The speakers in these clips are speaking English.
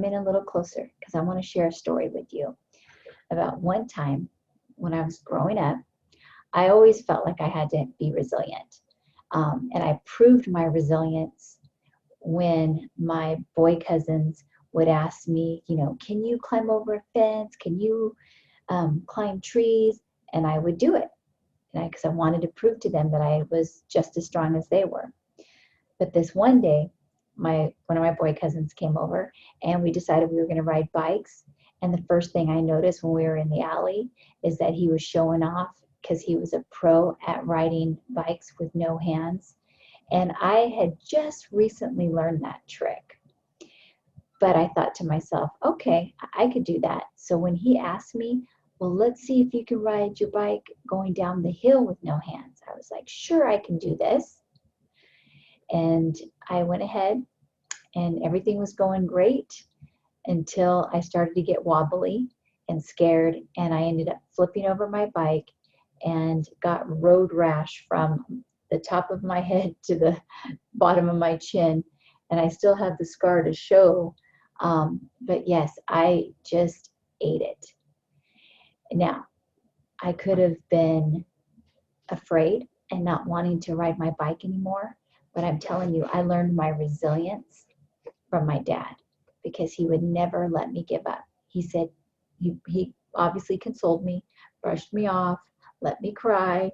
chime in a little closer because I want to share a story with you about one time when I was growing up. I always felt like I had to be resilient. And I proved my resilience when my boy cousins would ask me, can you climb over a fence? Can you climb trees? And I would do it because I wanted to prove to them that I was just as strong as they were. But this one day, one of my boy cousins came over and we decided we were going to ride bikes. And the first thing I noticed when we were in the alley is that he was showing off because he was a pro at riding bikes with no hands. And I had just recently learned that trick. But I thought to myself, okay, I could do that. So when he asked me, well, let's see if you can ride your bike going down the hill with no hands, I was like, sure, I can do this. And I went ahead and everything was going great until I started to get wobbly and scared. And I ended up flipping over my bike and got road rash from the top of my head to the bottom of my chin. And I still have the scar to show. But yes, I just ate it. Now, I could have been afraid and not wanting to ride my bike anymore. But I'm telling you, I learned my resilience from my dad because he would never let me give up. He said, he obviously consoled me, brushed me off, let me cry,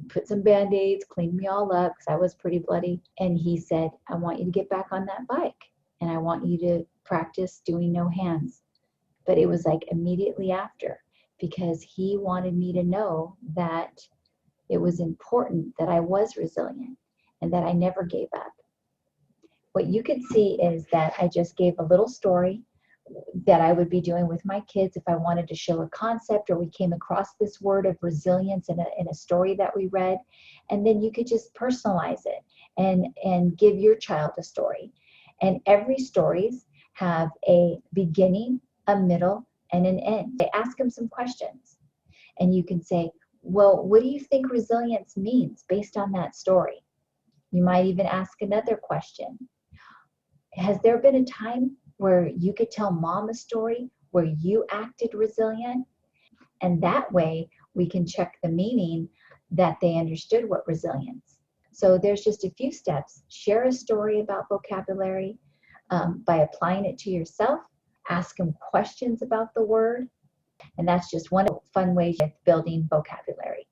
put some Band-Aids, cleaned me all up because I was pretty bloody. And he said, I want you to get back on that bike and I want you to practice doing no hands. But it was like immediately after because he wanted me to know that it was important that I was resilient and that I never gave up. What you could see is that I just gave a little story that I would be doing with my kids if I wanted to show a concept or we came across this word of resilience in a story that we read. And then you could just personalize it and give your child a story. And every stories have a beginning, a middle, and an end. They ask them some questions. And you can say, well, what do you think resilience means based on that story? You might even ask another question. Has there been a time where you could tell mom a story where you acted resilient? And that way we can check the meaning that they understood what resilience. So there's just a few steps. Share a story about vocabulary by applying it to yourself. Ask them questions about the word. And that's just one fun way of building vocabulary.